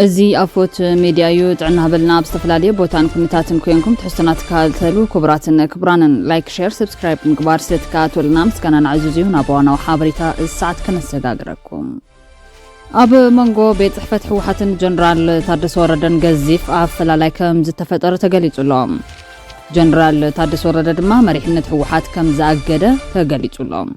እዚ አፎት ሚዲያዩ ጥዕና በልና በስተፈላልየ ቦታን ኩነታትን ኮይንኩም ትሕዝቶናት ተካታተሉ ክቡራትን ክቡራንን ላይክ ሼር ሰብስክራይብ ምግባር ስለተካታተሉና ምስጋና ንዕዙዝ ይሁን አባዋናው ሓበሬታ እሳዓት ከነሰጋግረኩም አብ መንጎ ቤት ጽሕፈት ህወሓትን ጀነራል ታደሰ ወረደን ገዚፍ አፈላላይ ከም ዝተፈጠረ ተገሊጹሎም ጀነራል ታደሰ ወረደ ድማ መሪሕነት ህወሓት ከም ዘአገደ ተገሊጹሎም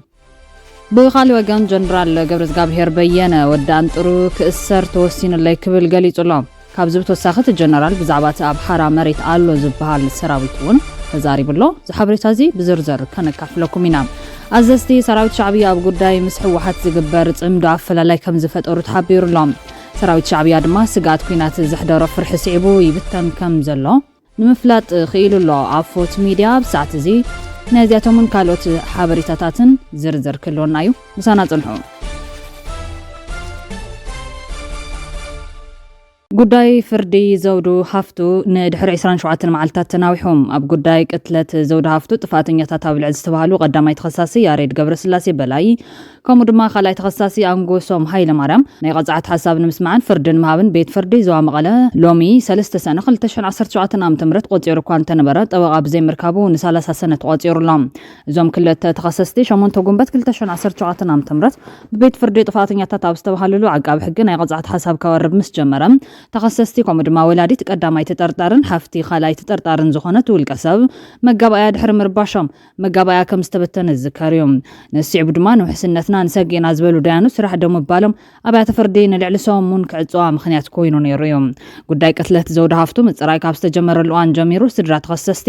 بخالي وجان جنرال قبرز قابهير بيانا ودان طرو كأسر توسين اللي كبل قليت الله كابزبت وساخت الجنرال بزعبات أبحارة مريت آلو زبهال السراويتون هزاري بالله زحبري تازي بزرزر كان كافلكم ينام عززتي سراويت شعبية بقداي مسحو واحد زقبرت امدو عفلا لاي كم زفت أورو تحبير اللهم سراويت شعبية دما سقات كوينات زحدارة فرح سعبو يبتن كم زلو نمفلات خيلو الله عفوت ميديا بساعت زي نازياتهم كالوت حابريتاتاتن زرزر كلون نايو مسانا صنحو ጉዳይ ፍርዲ ዘውዱ ሃፍቱ ንድሕሪ 27 መዓልታት ተናዊሖም ኣብ ጉዳይ ቅትለት ዘውዱ ሃፍቱ ጥፋተኛታት ኣብ ልዕል ዝተባሃሉ ቀዳማይ ተኸሳሲ ያሬድ ገብረስላሴ በላይ ከምኡ ድማ ካልኣይ ተኸሳሲ አንጎሶም ሃይለ ማርያም ናይ ቀጻዕት ሓሳብ ንምስማዕን ፍርድን ምሃብን ቤት ፍርዲ ዞባ መቐለ ሎሚ 3 ሰነ 2017 ዓ.ም ቆፂሩ እኳ እንተነበረ ጠበቓ ብዘይ ምርካቡ ን30 ሰነ ተቆፂሩሎም እዞም ክልተ ተኸሰስቲ 8 ጉንበት 2017 ዓ.ም ብቤት ፍርዲ ጥፋተኛታት ኣብ ዝተባሃሉሉ ዓቃቢ ሕጊ ናይ ቀጻዕት ሓሳብ ከወርብ ምስ ጀመረ ተኸሰስቲ ከምኡ ድማ ወላዲት ቀዳማይ ተጠርጣርን ሓፍቲ ካልኣይ ተጠርጣርን ዝኾነት ውልቀ ሰብ መጋባእያ ድሕሪ ምርባሾም መጋባእያ ከም ዝተበተነ ዝዝከር እዩ ነስዕቡ ድማ ንውሕስነትና ንሰጊና ዝበሉ ዳያኑ ስራሕ ደሞ ባሎም ኣብያተ ፍርዲ ንልዕሊ ሰሙን ክዕፅዋ ምክንያት ኮይኑ ነይሩ እዩ ጉዳይ ቅትለት ዘውዱ ሃፍቱ ምፅራይ ካብ ዝተጀመረሉ እዋን ጀሚሩ ስድራ ተኸሰስቲ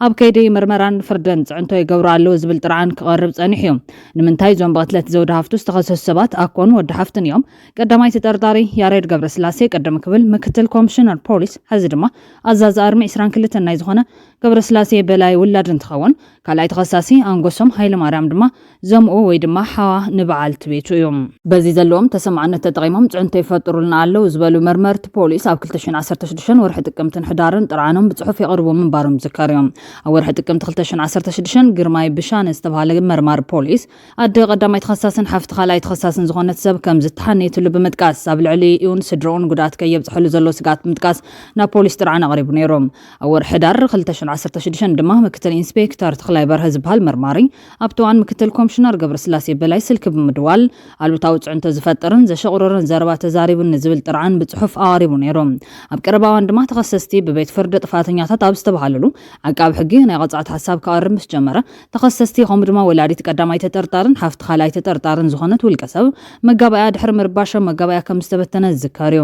ኣብ ከይዲ ምርመራን ፍርድን ጽዕንቶ ይገብሩ ኣለዎ ዝብል ጥርዓን ክቐርብ ጸኒሕ እዩ ንምንታይ ዞም በቅትለት ዘውዱ ሃፍቱ ዝተኸሰሱ ሰባት ኣኮኑ ወዲ ሃፍትን እዮም ቀዳማይ ተጠርጣሪ ያሬድ ገብረስላሴ ቀደም ክብል ምክትል ኮሚሽነር ፖሊስ ሕዚ ድማ ኣዛዚ ኣርሚ 22 ናይ ዝኾነ ገብረስላሴ በላይ ውላድ እንትኸውን ካልኣይ ተኸሳሲ አንጎሶም ሃይለ ማርያም ድማ ዘምኡ ወይ ድማ ሓዋ ንበዓልቲ ቤቱ እዮም በዚ ዘለዎም ተሰማዕነት ተጠቂሞም ጽዕንቶ ይፈጥሩልና ኣለዉ ዝበሉ መርመርቲ ፖሊስ ኣብ 2016 ወርሒ ጥቅምትን ሕዳርን ጥርዓኖም ብጽሑፍ ይቐርቡ ምንባሮም ዝከር እዮም ኣብ ወርሒ ጥቅምቲ 2016 ግርማይ ብሻነ ዝተባሃለ መርማር ፖሊስ ኣደ ቀዳማይ ተኸሳስን ሓፍቲ ካልኣይ ተኸሳስን ዝኾነት ሰብ ከም ዝተሓነየትሉ ብምጥቃስ ኣብ ልዕሊ እውን ስድሮን ጉዳት ከየብፅሕሉ ዘሎ ስጋት ብምጥቃስ ናብ ፖሊስ ጥርዓን ኣቕሪቡ ነይሮም ኣብ ወርሒ ሕዳር 2016 ድማ ምክትል ኢንስፔክተር ተኽላይ በርሀ ዝበሃል መርማሪ ኣብቲ እዋን ምክትል ኮሚሽነር ገብረስላሴ በላይ ስልኪ ብምድዋል ኣሉታዊ ጽዕንቶ ዝፈጥርን ዘሸቕርርን ዘረባ ተዛሪቡን ዝብል ጥርዓን ብጽሑፍ ኣቕሪቡ ነይሮም ኣብ ቀረባ እዋን ድማ ተኸሰስቲ ብቤት ፍርዲ ጥፋተኛታት ኣብ ዝተባሃሉሉ ዓቃቢ ሕጊ ናይ ቀጻዕት ሓሳብ ከቕርብ ምስ ጀመረ ተኸሰስቲ ከምኡ ድማ ወላዲት ቀዳማይ ተጠርጣርን ሓፍቲ ካልኣይ ተጠርጣርን ዝኾነት ውልቀ ሰብ መጋባእያ ድሕሪ ምርባሾም መጋባእያ ከም ዝተበተነ ዝዝከር እዩ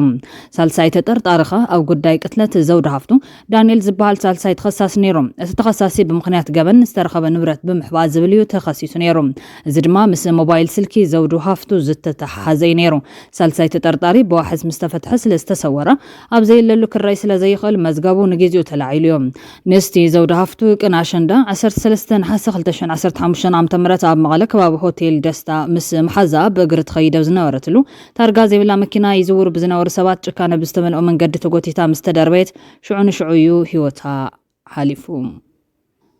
ሳልሳይ ተጠርጣሪ ኸ ኣብ ጉዳይ ቅትለት ዘውዱ ሃፍቱ ዳንኤል ዝበሃል ሳልሳይ ተኸሳሲ ነይሮም እቲ ተኸሳሲ ብምኽንያት ገበን ዝተረኸበ ንብረት ብምሕባእ ዝብል እዩ ተኸሲሱ ነይሩ እዚ ድማ ምስ ሞባይል ስልኪ ዘውዱ ሃፍቱ ዝተተሓሓዘ ነይሩ ሳልሳይ ተጠርጣሪ ብዋሕስ ምስ ተፈትሐ ስለ ዝተሰወረ ኣብ ዘይለሉ ክራይ ስለ ዘይኽእል መዝገቡ ንግዚኡ ተላዒሉ እዩ ንስቲ ዘውዱ ሃፍቱ ቅን ኣሸንዳ 13 ነሓሰ 2015 ዓ.ም ኣብ መቐለ ከባቢ ሆቴል ደስታ ምስ መሓዛ ብእግሪ ትኸይድ ኣብ ዝነበረትሉ ታርጋ ዘይብላ መኪና ይዝውሩ ብዝነበሩ ሰባት ጭካነ ብዝተመልኦ መንገዲ ተጎቲታ ምስ ተደርበየት ሽዑ ንሽዑ እዩ ሂወታ ሓሊፉ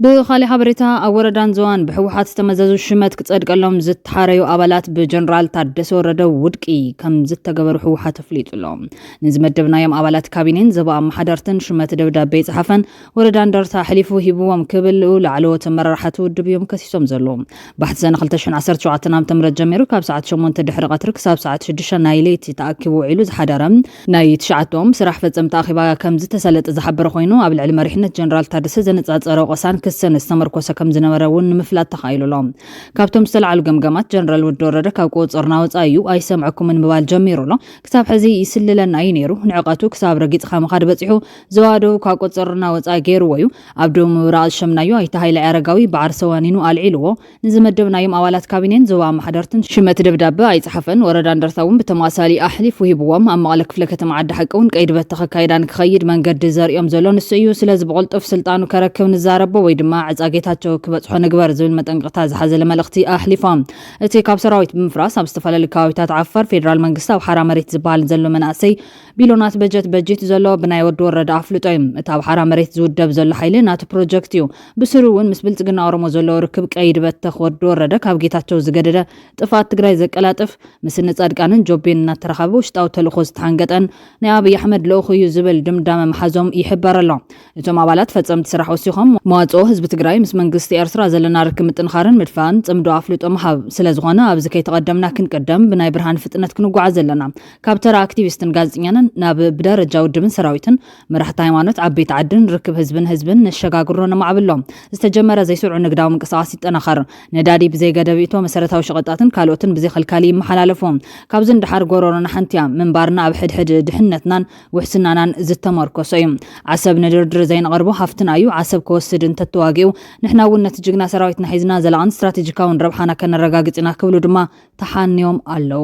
بخالي حبريتا أوردان زوان بحوحات تمززو شمت كتصدقلهم زت حاريو أبالات بجنرال تادسو ردو ودكي كم زت تقبر حوحات فليت لهم نزمت دبنايم أبالات كابينين زبا محضرتن شمت دبدا بيت حفن وردان درتا حليفو هيبوهم كبلو لعلو تمرر حتو دبيوم كسيسوم زلوم بحث سنة 2010 نام تمرد جميرو كاب ساعت شمون تدحر قطرك ساب ساعت شدشا نايليتي تأكبو علو زحادرم ناي تشعتهم سراح فتزم تاخبا كم زت سلت زحبر خوينو قبل علم ريحنة جنرال تادسو زنت قصان كسن استمركوس كم زنورون مفلات تخايلولهم كابتم استلعلو جمجمات جنرال ودورده ካብ ቆጽርና ወጻዩ ኣይሰምዕኩም እንባል ጀሚሩሎ ክሳብ ሕዚ ይስልለን ኣይነሩ ንዕቀቱ ክሳብ ረጊጽ ኻመኻድ በጽሑ ዘዋዶ ካብ ቆጽርና ወጻ ገይሩ ወዩ ኣብዶ ምብራቅ ሸምናዩ ኣይተ ሃይለ ያረጋዊ ባዓር ሰዋኒኑ አልዒልዎ ንዝመደብናዮም ኣባላት ካቢኔን ዘዋ ማሕደርትን ሽመት ደብዳቤ ኣይጽሐፈን ወረዳ እንደርታውን በተማሳሊ ኣሕሊፍ ወሂብዎም ኣብ መቐለ ክፍለ ከተማ ዓዲ ሓቀውን ቀይድበት ተኸካይዳን ክኸይድ መንገዲ ዘርዮም ዘሎ ንስዩ ስለዚ ብቆልጥፍ ስልጣኑ ከረክብ ንዛረቦ ወይ ድማ ዕጻጌታቸው ክበጽሖ ንግበር ዝብል መጠንቀቕታ ዝሓዘ መልእኽቲ ኣሕሊፎም እቲ ካብ ሰራዊት ብምፍራስ ኣብ ዝተፈላለዩ ከባቢታት ዓፋር ፌደራል መንግስቲ ኣብ ሓራ መሬት ዝበሃል ዘሎ መናእሰይ ቢሎናት በጀት ዘሎ ብናይ ወዲ ወረዳ ኣፍልጦ እዩ እቲ ኣብ ሓራ መሬት ዝውደብ ዘሎ ሓይሊ ናቱ ፕሮጀክት እዩ ብስሩ እውን ምስ ብልጽግና ኦሮሞ ዘሎ ርክብ ቀይድ በተኽ ወዲ ወረዳ ካብ ጌታቸው ዝገደደ ጥፋት ትግራይ ዘቀላጥፍ ምስ ንጻድቃንን ጆቤን እናተረኸቡ ውሽጣዊ ተልእኾ ዝተሓንገጠን ናይ ኣብይ ኣሕመድ ልኡኽ እዩ ዝብል ድምዳመ መሓዞም ይሕበር ኣሎ እቶም ኣባላት ፈጸምቲ ስራሕ ወሲኾም መዋጽኦ ህዝቢ ትግራይ ምስ መንግስቲ ኤርትራ ዘለና ርክብ ምጥንኻርን ምድፋን ጽምዶ ኣፍልጦ መሃብ ስለዝኾነ ኣብዚ ከይተቐደምና ክንቀደም ብናይ ብርሃን ፍጥነት ክንጓዓዝ ዘለና ካብ ተራ ኣክቲቪስትን ጋዜጠኛንን ናብ ብደረጃ ውድብን ሰራዊትን መራሕቲ ሃይማኖት ዓበይቲ ዓድን ርክብ ህዝብን ነሸጋግሮ ነማዕብሎም ዝተጀመረ ዘይስዑ ንግዳዊ ምንቅስቓስ ይጠናኸር ነዳዲ ብዘይ ገደብ እቶ መሰረታዊ ሸቐጣትን ካልኦትን ብዘይ ከልካሊ ይመሓላለፎም ካብዚ እንድሓር ጎሮሮና ሓንቲያ ምንባርና ኣብ ሕድሕድ ድሕነትናን ውሕስናናን ዝተመርኮሶ እዩ ዓሰብ ንድርድር ዘይንቐርቦ ሃፍትና እዩ ዓሰብ ከወስድ እንተተዋጊኡ ንሕና እውን ነቲ ጅግና ሰራዊትና ሒዝና ዘለቓን ስትራቴጂካውን ረብሓና ከነረጋግፅና ክብሉ ድማ ተሓንዮም ኣለዉ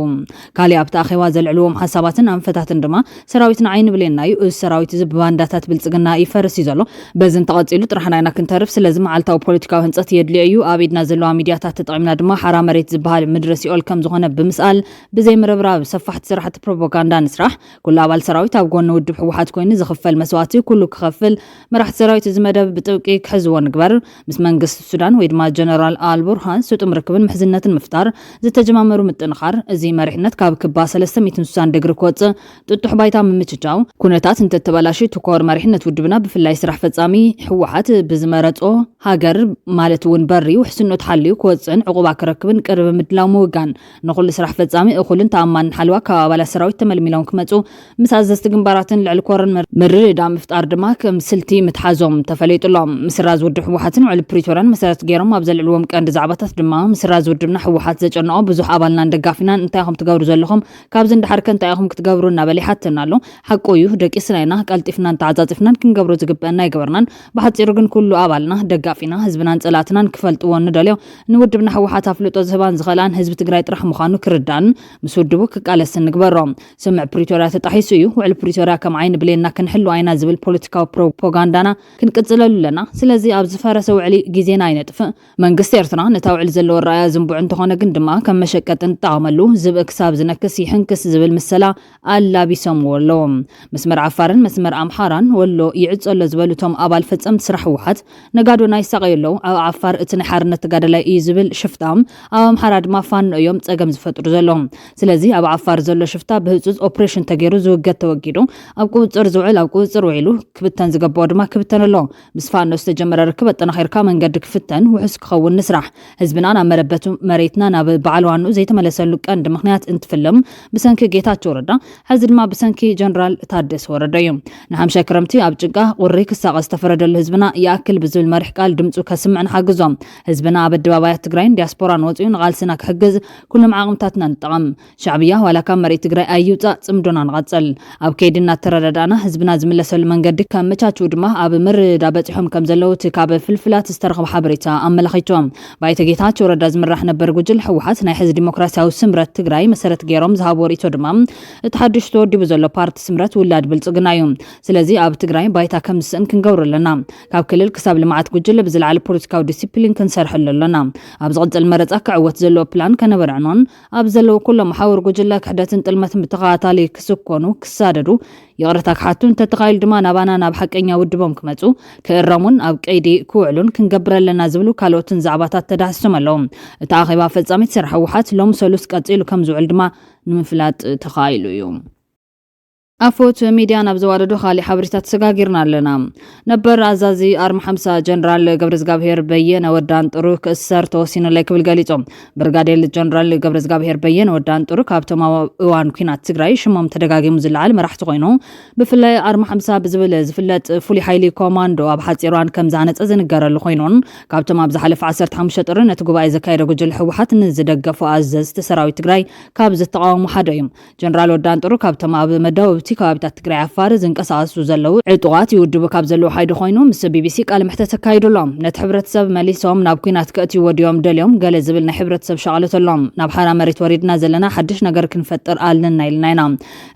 ካሊእ ኣብቲ ኣኼባ ዘልዕልዎም ሓሳባትን ኣንፈታትን ድማ ሰራዊትና ዓይኒ ብሌና እዩ እዚ ሰራዊት እዚ ብባንዳታት ብልጽግና ይፈርስ እዩ ዘሎ በዝን ተቐፂሉ ጥራሕና ኢና ክንተርፍ ስለዚ መዓልታዊ ፖለቲካዊ ህንፀት የድልዮ እዩ ኣብ ኢድና ዘለዋ ሚድያታት ተጠቒምና ድማ ሓራ መሬት ዝበሃል ምድሪ ሲኦል ከም ዝኾነ ብምስኣል ብዘይ ምርብራብ ሰፋሕቲ ስራሕቲ ፕሮፓጋንዳ ንስራሕ ኩሉ ኣባል ሰራዊት ኣብ ጎኒ ውድብ ሕወሓት ኮይኑ ዝኽፈል መስዋዕቲ ኩሉ ክኸፍል መራሕቲ ሰራዊት እዚ መደብ ብጥብቂ ክሕዝዎ ንግበር ምስ መንግስቲ ሱዳን ወይ ድማ ጀነራል አልቡርሃን ስጡም ርክብን ምሕዝነትን ምፍጣር ዝተጀማመሩ ምጥንኻር እዚ መሪሕነት ካብ ክባ 360 ዲግሪ ክወፅእ ጥጡሕ ባይታ ምምችቻው ኩነታት እንተተበላሽ ትኮር መሪሕነት ውድብና ብፍላይ ስራሕ ፈጻሚ ሕወሓት ብዝመረጾ ሃገር ማለት እውን በሪ ውሕስኖት ሓልዩ ክወፅን ዕቁባ ክረክብን ቅርብ ምድላው ምውጋን ንኹሉ ስራሕ ፈጻሚ እኹልን ተኣማንን ሓልዋ ካብ ኣባላት ሰራዊት ተመልሚሎም ክመጹ ምስ ኣዘዝቲ ግንባራትን ልዕሊ ኮርን ምርድዳ ምፍጣር ድማ ከም ስልቲ ምትሓዞም ተፈለይጡሎም ምስራዝ ውድብ ሕወሓትን ውዕል ፕሪቶሪያን መሰረት ገይሮም ኣብ ዘልዕልዎም ቀንዲ ዛዕባታት ድማ ምስራዝ ውድብና ሕወሓት ዘጨንቆ ብዙሕ ኣባልናን ደጋፊናን እንታይ ኢኹም ትገብሩ ዘለኹም ካብዚ እንድሓርከ እንታይ ኢኹም ክትገብሩ እናበለ ይሓትና ኣሎ ሓቂ እዩ ደቂስና ኢና ቀልጢፍናን ተዓጻጺፍናን ክንገብሮ ዝግበአና ይገበርናን ብሓፂሩ ግን ኩሉ ኣባልና ደጋፊና ህዝብናን ጸላትናን ክፈልጥዎ ንደልዮ ንውድብና ሕወሓት ኣፍልጦ ዝህባን ዝኸላን ህዝቢ ትግራይ ጥራሕ ምዃኑ ክርዳን ምስ ውድቡ ክቃለስን ንግበሮም ስምዕ ፕሪቶሪያ ተጣሒሱ እዩ ውዕል ፕሪቶሪያ ከም ዓይኒ ብሌና ክንሕሉ ኣይና ዝብል ፖለቲካዊ ፕሮፓጋንዳና ክንቅጽለሉ ኣለና ስለዚ ኣብ ዝፈረሰ ውዕሊ ግዜና ኣይነጥፍእ መንግስቲ ኤርትራ ነታ ውዕል ዘለዎ ራእያ ዝንቡዕ እንተኾነ ግን ድማ ከም መሸቀጥን ጠቐመሉ ዝብእ ክሳብ ዝነክስ ይሕንክስ ዝብል ምሰላ ኣላቢሶምዎ ኣለዎ መስመር ዓፋርን መስመር ኣምሓራን ወሎ ይዕጸሎ ዝበሉቶም ኣባል ፈጸምቲ ስራሕ ሕወሓት ነጋዶ ናይ ሰቀየለው ኣብ ዓፋር እቲ ናይ ሓርነት ተጋደላይ እዩ ዝብል ሽፍታም ኣብ ኣምሓራ ድማ ፋኖ እዮም ጸገም ዝፈጥሩ ዘለዎም ስለዚ ኣብ ዓፋር ዘሎ ሽፍታ ብህጹጽ ኦፕሬሽን ተገይሩ ዝውገት ተወጊዱ ኣብ ቁጽር ዝውዕል ኣብ ቁጽር ውዒሉ ክብተን ዝገበኦ ድማ ክብተን ኣሎ ምስ ፋኖ ዝተጀመረ ርክብ ኣጠናኺርካ መንገዲ ክፍተን ውሕስ ክኸውን ንስራሕ ህዝብና ናብ መረበቱ መሬትና ናብ በዓል ዋኑ ዘይተመለሰሉ ቀንዲ ምክንያት እንትፍልም ብሰንኪ ጌታቸው ረዳ ሕዚ ድማ ብሰንኪ ጀነራል ታደሰ ወረደ እዩ ንሓምሻይ ክረምቲ ኣብ ጭቃ ቁሪ ክሳቐ ዝተፈረደሉ ህዝብና ይኣክል ብዝብል መሪሕ ቃል ድምፁ ከስምዕ ንሓግዞም ህዝብና ኣብ ኣደባባያት ትግራይን ዲያስፖራን ወፂኡ ንቓልስና ክሕግዝ ኩሎም ዓቕምታትና ንጠቐም ሻዕብያ ዋላ ካብ መሬት ትግራይ ኣይውፃእ ጽምዶና ንቐጽል ኣብ ከይድና ተረዳዳና ህዝብና ዝምለሰሉ መንገዲ ካብ መቻቹ ድማ ኣብ ምርዳ በፂሖም ከም ዘለዉ እቲ ካብ ፍልፍላት ዝተረኸበ ሓበሬታ ኣመላኺቶም ባይተ ጌታቸው ረዳ ዝምራሕ ነበር ጉጅል ሕወሓት ናይ ሕዝቢ ዲሞክራሲያዊ ስምረት ትግራይ መሰረት ገይሮም ዝሃብዎ ርእቶ ድማ እቲ ሓድሽ ተወዲቡ ዘሎ ፓርቲ ስምረት ውላድ ብልጽግና እዩ ስለዚ ኣብ ትግራይ ባይታ ከም ዝስእን ክንገብሩ ኣለና ካብ ክልል ክሳብ ልምዓት ጉጅለ ብዝለዓለ ፖለቲካዊ ዲሲፕሊን ክንሰርሐሉ ኣለና ኣብ ዝቕጽል መረፃ ክዕወት ዘለዎ ፕላን ከነበርዕኖን ኣብ ዘለዎ ኩሎም ሓውር ጉጅለ ክሕደትን ጥልመትን ብተኸታታሊ ክስኮኑ ክሳደዱ ይቕርታ ክሓቱ እንተተኻኢሉ ድማ ናባና ናብ ሓቀኛ ውድቦም ክመፁ ክእረሙን ኣብ ቀይዲ ክውዕሉን ክንገብር ኣለና ዝብሉ ካልኦትን ዛዕባታት ተዳህሶም ኣለዉ እቲ ኣኼባ ፈጻሚት ስራሕ ሕወሓት ሎሚ ሰሉስ ቀፂሉ ከም ዝውዕል ድማ ንምፍላጥ ተኻኢሉ እዩ ኣፎት ሚድያ ናብ ዘዋደዶ ካሊእ ሓበሬታት ተሰጋጊርና ኣለና ነበር ኣዛዚ ኣርማ 50 ጀነራል ገብረዝጋብሄር በየነ ወዳን ጥሩ ክእሰር ተወሲኑለይ ክብል ገሊፆም ብርጋዴር ጀነራል ገብረዝጋብሄር በየነ ወዳን ጥሩ ካብቶም እዋን ኩናት ትግራይ ሽሞም ተደጋጊሙ ዝለዓል መራሕቲ ኮይኑ ብፍላይ ኣርማ 50 ብዝብል ዝፍለጥ ፍሉይ ሓይሊ ኮማንዶ ኣብ ሓፂሯን ከም ዝሃነፀ ዝንገረሉ ኮይኑን ካብቶም ኣብ ዝሓለፈ 15 ጥሪ ነቲ ጉባኤ ዘካየደ ጉጅለ ሕወሓት ንዝደገፉ ኣዘዝቲ ሰራዊት ትግራይ ካብ ዝተቃወሙ ሓደ እዩ ጀነራል ወዳን ጥሩ ካብቶም ኣብ መደወብቲ ናውቲ ከባቢታት ትግራይ ዓፋር ዝንቀሳቀሱ ዘለው ዕጡቃት ይውድቡ ካብ ዘለው ሓይዱ ኮይኑ ምስ ቢቢሲ ቃል ምሕተት ተካይዱሎም ነቲ ሕብረተሰብ መሊሶም ናብ ኩናት ከእትዩ ወዲዮም ደልዮም ገለ ዝብል ናይ ሕብረተሰብ ሸቃለተሎም ናብ ሓራ መሬት ወሪድና ዘለና ሓድሽ ነገር ክንፈጥር ኣለና ኢልና ኢና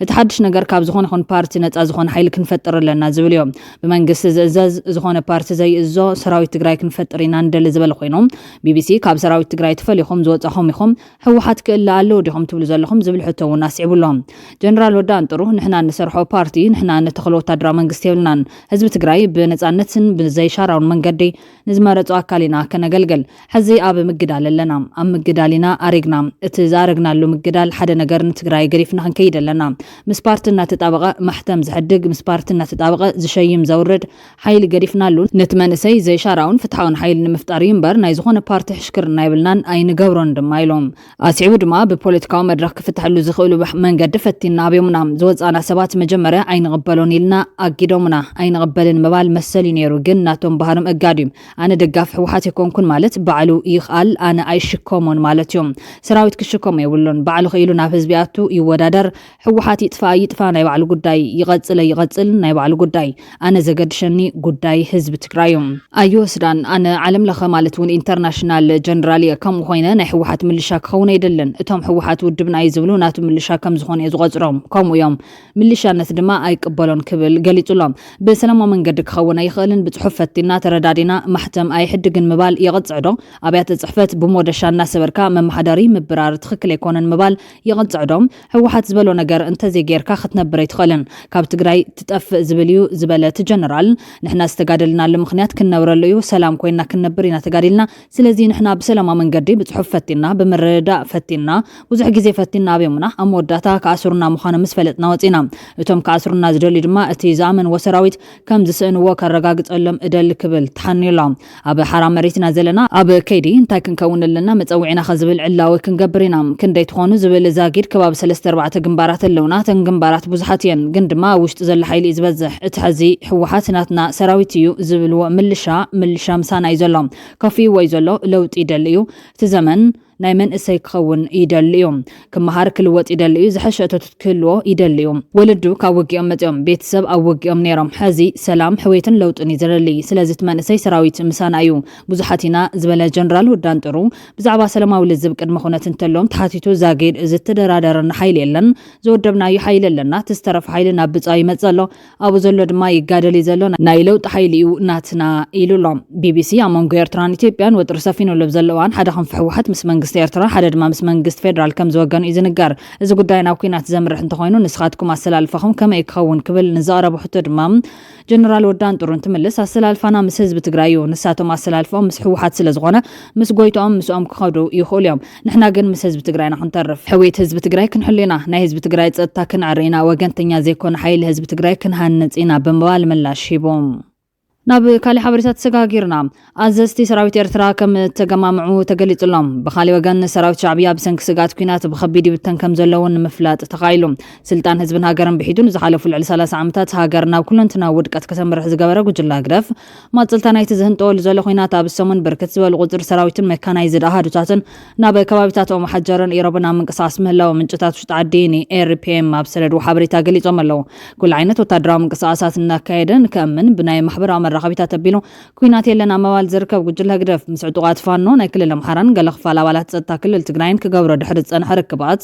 እቲ ሓድሽ ነገር ካብ ዝኾነ ይኹን ፓርቲ ነፃ ዝኾነ ሓይሊ ክንፈጥር ኣለና ዝብል እዮም ብመንግስቲ ዝእዘዝ ዝኾነ ፓርቲ ዘይእዞ ሰራዊት ትግራይ ክንፈጥር ኢና እንደለ ዝብል ኮይኖም ቢቢሲ ካብ ሰራዊት ትግራይ ተፈልይኹም ዝወፃኹም ኢኹም ሕወሓት ክእላ ኣለዎ ዲኹም ትብሉ ዘለኹም ዝብል ሕቶ እውን ኣስዒቡሎም ጀነራል ወዳን ጥሩ ንሕና ንሰርሖ ፓርቲ ንሕና ንተኽሎ ወታደራዊ መንግስቲ የብልናን ህዝቢ ትግራይ ብነፃነትን ብዘይሻራውን መንገዲ ንዝመረፁ ኣካል ኢና ከነገልግል ሕዚ ኣብ ምግዳል ኣለና ኣብ ምግዳል ኢና ኣሪግና እቲ ዛረግናሉ ምግዳል ሓደ ነገር ንትግራይ ገሪፍና ክንከይድ ኣለና ምስ ፓርቲ እናተጣበቐ ማሕተም ዝሕድግ ምስ ፓርቲ እናተጣበቐ ዝሸይም ዘውርድ ሓይሊ ገሪፍናሉ ነቲ መንእሰይ ዘይሻራውን ፍትሓውን ሓይሊ ንምፍጣር እምበር ናይ ዝኾነ ፓርቲ ሕሽክርና ይብልናን ኣይንገብሮን ድማ ኢሎም ኣስዒቡ ድማ ብፖለቲካዊ መድረክ ክፍትሐሉ ዝኽእሉ መንገዲ ፈቲና ኣብዮምና ዝወፃና ሰባት መጀመርያ ኣይንቕበሎን ኢልና ኣጊዶምና ኣይንቕበልን ምባል መሰሊ ነይሩ ግን ናቶም ባህርም እጋድዩ ኣነ ደጋፍ ሕወሓት ይኮንኩን ማለት ባዕሉ ይኽኣል ኣነ ኣይሽከሞን ማለት እዮም ሰራዊት ክሽከሞ የብሎን ባዕሉ ኽኢሉ ናብ ህዝቢ ኣቱ ይወዳደር ሕወሓት ይጥፋ ናይ ባዕሉ ጉዳይ ይቐፅል ናይ ባዕሉ ጉዳይ ኣነ ዘገድሸኒ ጉዳይ ህዝቢ ትግራይ እዩ ኣይወስዳን ኣነ ዓለም ለኸ ማለት እውን ኢንተርናሽናል ጀነራል ከምኡ ኮይነ ናይ ሕወሓት ምልሻ ክኸውን ኣይደለን እቶም ሕወሓት ውድብና እዩ ዝብሉ ናቱ ምልሻ ከም ዝኾነ እዩ ዝቆፅሮም ከምኡ እዮም ምልሻነት ድማ ኣይቅበሎን ክብል ገሊጹሎም ብሰላማዊ መንገዲ ክኸውን ኣይኽእልን ብፅሑፍ ፈቲና ተረዳዲና ማሕተም ኣይሕድግን ምባል ይቕፅዕዶ ኣብያተ ፅሕፈት ብሞደሻ እናሰበርካ መማሓደሪ ምብራር ትኽክል ኣይኮነን ምባል ይቕፅዕዶም ሕወሓት ዝበሎ ነገር እንተዘይጌርካ ክትነብር ኣይትኽእልን ካብ ትግራይ ትጠፍእ ዝብል እዩ ዝበለት ጀነራል ንሕና ዝተጋደልናሉ ምክንያት ክንነብረሉ እዩ ሰላም ኮይና ክንነብር ኢና ተጋዲልና ስለዚ ንሕና ብሰላማዊ መንገዲ ብፅሑፍ ፈቲና ብምርዳእ ፈቲና ብዙሕ ግዜ ፈቲና ኣብዮምና ኣብ መወዳእታ ከኣስሩና ምዃኑ ምስ ፈለጥና ወፂና እቶም ከኣስሩና ዝደልዩ ድማ እቲ ዝኣመንዎ ሰራዊት ከም ዝስእንዎ ከረጋግፀሎም እደሊ ክብል ተሓኒሎም ኣብ ሓራ መሬትና ዘለና ኣብ ከይዲ እንታይ ክንከውን ኣለና መፀውዒና ከዝብል ዕላዊ ክንገብር ኢና ክንደይ ትኾኑ ዝብል ዛጊድ ከባቢ 3-4 ግንባራት ኣለውና ተን ግንባራት ብዙሓት እየን ግን ድማ ውሽጢ ዘሎ ሓይሊ እዩ ዝበዝሕ እቲ ሕዚ ሕወሓት ናትና ሰራዊት እዩ ዝብልዎ ምልሻ ምሳና እዩ ዘሎ ከፍይዎ እዩ ዘሎ ለውጢ ይደሊ እዩ እቲ ዘመን ናይ መንእሰይ ክኸውን ይደሊ እዮም ክመሃር ክልወጥ ይደሊ እዩ ዝሐሸ እቶት ክህልዎ ይደሊ እዮም ወለዱ ካብ ውግኦም መፅኦም ቤተሰብ ኣብ ውግኦም ነይሮም ሕዚ ሰላም ሕዌትን ለውጥን ይዘለሊ ስለዚ እቲ መንእሰይ ሰራዊት ምሳና እዩ ብዙሓት ኢና ዝበለ ጀነራል ወዳን ጥሩ ብዛዕባ ሰላማዊ ልዝብ ቅድመ ኩነት እንተሎም ተሓቲቱ ዛጊድ ዝተደራደረና ሓይሊ የለን ዝወደብናዩ ሓይሊ ኣለና ተስተረፈ ሓይሊ ናብ ብፃ ይመፅእ ኣሎ ኣብኡ ዘሎ ድማ ይጋደል እዩ ዘሎ ናይ ለውጢ ሓይሊ እዩ ናትና ኢሉሎም ቢቢሲ ኣብ መንጎ ኤርትራን ኢትዮጵያን ወጥሪ ሰፊኑሉ ዘለዋን ሓደ ክንፊ ሕወሓት ምስ መንግስቲ ኤርትራ ሓደ ድማ ምስ መንግስት ፌደራል ከም ዝወገኑ እዩ ዝንገር እዚ ጉዳይ ናብ ኩናት ዘምርሕ እንተኮይኑ ንስኻትኩም ኣሰላልፈኹም ከመይ ክኸውን ክብል ንዘቕረቡ ሕቶ ድማ ጀነራል ወዳን ጥሩ እንትምልስ ኣሰላልፋና ምስ ህዝቢ ትግራይ እዩ ንሳቶም ኣሰላልፎም ምስ ሕወሓት ስለ ዝኾነ ምስ ጎይቶኦም ምስኦም ክኸዱ ይኽእሉ እዮም ንሕና ግን ምስ ህዝቢ ትግራይና ክንተርፍ ሕዌት ህዝቢ ትግራይ ክንሕሉ ኢና ናይ ህዝቢ ትግራይ ፀጥታ ክንዕሪ ኢና ወገንተኛ ዘይኮነ ሓይሊ ህዝቢ ትግራይ ክንሃንፅ ኢና ብምባል ምላሽ ሂቦም ናብ ካሊእ ሓበሬታት ተሰጋጊርና ኣዘዝቲ ሰራዊት ኤርትራ ከም ተገማምዑ ተገሊጹሎም ብኻሊእ ወገን ሰራዊት ሻዕብያ ብሰንኪ ስጋት ኩናት ብከቢድ ይብተን ከም ዘለውን ምፍላጥ ተኻኢሉ ስልጣን ህዝብን ሃገርን ብሒዱን ዝሓለፉ ልዕሊ 30 ዓመታት ሃገር ናብ ኩለንትና ውድቀት ከተምርሕ ዝገበረ ጉጅለ ግደፍ ማፅልታ ናይቲ ዝህንጠወሉ ዘሎ ኩናት ኣብ ሰሙን ብርክት ዝበሉ ቁፅሪ ሰራዊትን መካናይዝድ ኣሃዱታትን ናብ ከባቢታት ኦም ሓጀርን ኢሮብን ኣብ ምንቅስቃስ ምህላው ምንጭታት ውሽጢ ዓዲ ኤርፒኤም ኣብ ሰነዱ ሓበሬታ ገሊፆም ኣለዉ ኩሉ ዓይነት ወታደራዊ ምንቅስቃሳት እናካየደን ከምን ብናይ ማሕበራዊ መራኸቢታት ኣቢሉ ኩናት የለና መባል ዝርከብ ጉጅለ ግደፍ ምስ ዕጡቃት ፋኖ ናይ ክልል ኣምሓራን ገለ ክፋል ኣባላት ፀጥታ ክልል ትግራይን ክገብሮ ድሕሪ ዝፀንሐ ርክባት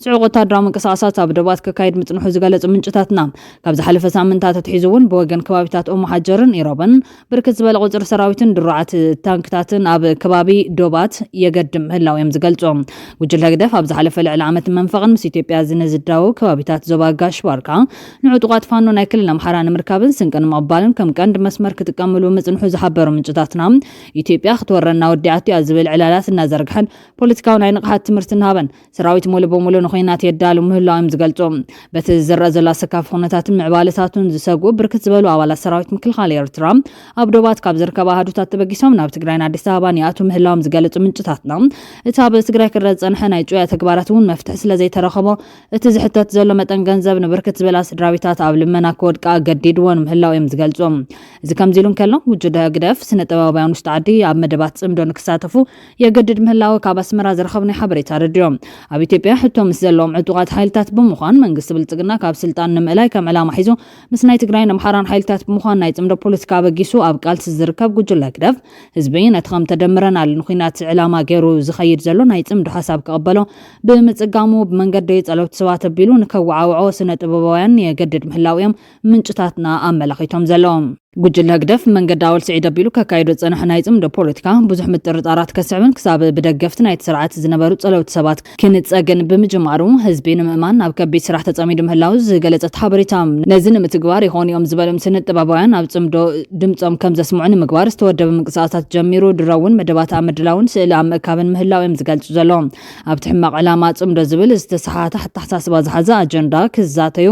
ፅዑቅ ወታደራዊ ምንቅስቃሳት ኣብ ደባት ክካየድ ምፅንሑ ዝገለፁ ምንጭታትና ካብ ዝሓለፈ ሳምንታት ኣትሒዙ እውን ብወገን ከባቢታት ኦም ሓጀርን ኢሮብን ብርክት ዝበለ ቁፅሪ ሰራዊትን ድሩዓት ታንክታትን ኣብ ከባቢ ዶባት የገድም ምህላው እዮም ዝገልፆም ጉጅለ ግደፍ ኣብ ዝሓለፈ ልዕሊ ዓመት መንፈቕን ምስ ኢትዮጵያ ዝነዝዳው ከባቢታት ዞባ ጋሽ ባርካ ንዕጡቃት ፋኖ ናይ ክልል ኣምሓራ ንምርካብን ስንቅን ምቕባልን ከም ቀንዲ መስመር ክትቀምሉ ምፅንሑ ዝሓበሩ ምንጭታትና ኢትዮጵያ ክትወረና ወዲዓት እያ ዝብል ዕላላት እናዘርግሐን ፖለቲካዊ ናይ ንቕሓት ትምህርቲ እናሃበን ሰራዊት ሙሉ በሙሉ ንኹናት የዳሉ ምህላው እዮም ዝገልፁ በቲ ዝረአ ዘሎ ኣሰካፊ ኩነታትን ምዕባለታቱን ዝሰግኡ ብርክት ዝበሉ ኣባላት ሰራዊት ምክልኻል ኤርትራ ኣብ ዶባት ካብ ዝርከባ ኣሃዱታት ተበጊሶም ናብ ትግራይን ኣዲስ ኣበባን ይኣቱ ምህላዎም ዝገልፁ ምንጭታትና እቲ ኣብ ትግራይ ክረአ ዝፀንሐ ናይ ጩያ ተግባራት እውን መፍትሒ ስለዘይተረኸቦ እቲ ዝሕተት ዘሎ መጠን ገንዘብ ንብርክት ዝበላ ስድራቤታት ኣብ ልመና ክወድቃ ገዲድዎን ምህላው እዮም ዝገልፁ እዚ كمزيلون كلهم وجود هقدف سنة طبابيان مستعدي عب مدبات صمدون كساتفو يجدد مهلاو كاب اسمرا زرخبني حبريت اليوم اب ኢትዮጵያ ሕቶ ምስ ዘለዎም ዕጡቃት ሓይልታት ብምዃን መንግስቲ ብልጽግና ካብ ስልጣን ንምዕላይ ከም ዕላማ ሒዙ ምስ ናይ ትግራይን ኣምሓራን ሓይልታት ብምዃን ናይ ጽምዶ ፖለቲካ በጊሱ ኣብ ቃልሲ ዝርከብ ጉጅለ ህግደፍ ህዝቢ ነቲ ከም ተደምረናል ንኹናት ዕላማ ገይሩ ዝኸይድ ዘሎ ናይ ጽምዶ ሓሳብ ከቀበሎ ብምጽጋሙ ብመንገዲ ጸሎት ሰባት ኣቢሉ ንከውዓውዖ ስነ ጥበባውያን የገድድ ምህላው እዮም ምንጭታትና ኣመላኺቶም ዘለዎም ጉጅለ ህግደፍ መንገዲ ኣወል ስዒድ ኣቢሉ ከካይዶ ጸንሕ ናይ ጽምዶ ፖለቲካ ብዙሕ ምጥርጣራት ከስዕብን ክሳብ ብደገፍቲ ናይ ስርዓት ዝነበሩ ጸለውቲ ሰባት ክንጸገን ብምጅማሩ ህዝቢ ንምእማን ኣብ ከቢድ ስራሕ ተጸሚዱ ምህላው ዝገለጸት ሓበሬታ ነዚ ንምትግባር ይኾን እዮም ዝበሎም ስነ ጥበባውያን ኣብ ጽምዶ ድምጾም ከም ዘስምዑን ምግባር ዝተወደበ ምንቅስቓሳት ጀሚሩ ድረውን መደባት ምድላውን ስእሊ ኣብ ምእካብን ምህላው እዮም ዝገልጹ ዘለዎም ኣብቲ ሕማቕ ዕላማ ጽምዶ ዝብል ዝተሰሓተ ኣተሓሳስባ ዝሓዘ ኣጀንዳ ክዛተዩ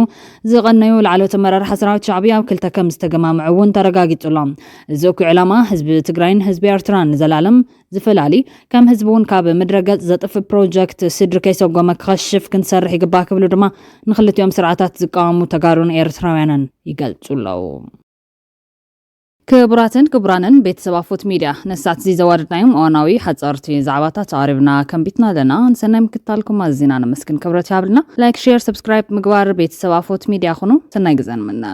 ዝቐነዩ ላዕለዎት ኣመራርሓ ሰራዊት ሻዕብያ ኣብ ክልተ ከም ዝተገማምዑ ተረጋጊጹሎም እዚ እኩይ ዕላማ ህዝቢ ትግራይን ህዝቢ ኤርትራን ዘላለም ዝፈላሊ ከም ህዝቡን ካብ ምድረገጽ ዘጥፍ ፕሮጀክት ስድሪ ከይሰጎመ ክኸሽፍ ክንሰርሕ ይግባእ ክብሉ ድማ ንኽልቲኦም ስርዓታት ዝቃወሙ ተጋሩን ኤርትራውያንን ይገልጹለው ክቡራንን ቤተሰብ ኣፎት ሚድያ ነሳት ዘዋድናዮም እዋናዊ ሓጸርቲ ዛዕባታት ኣቅሪብና ከምቢትና ለና ንሰናይ ምክታልኩም ኣዝና ነመስግን ክብረት ያብልና ላይክ ሼር ሰብስክራይብ ምግባር ቤተሰብ ኣፎት ሚድያ ኹኑ ሰናይ ግዘን ምና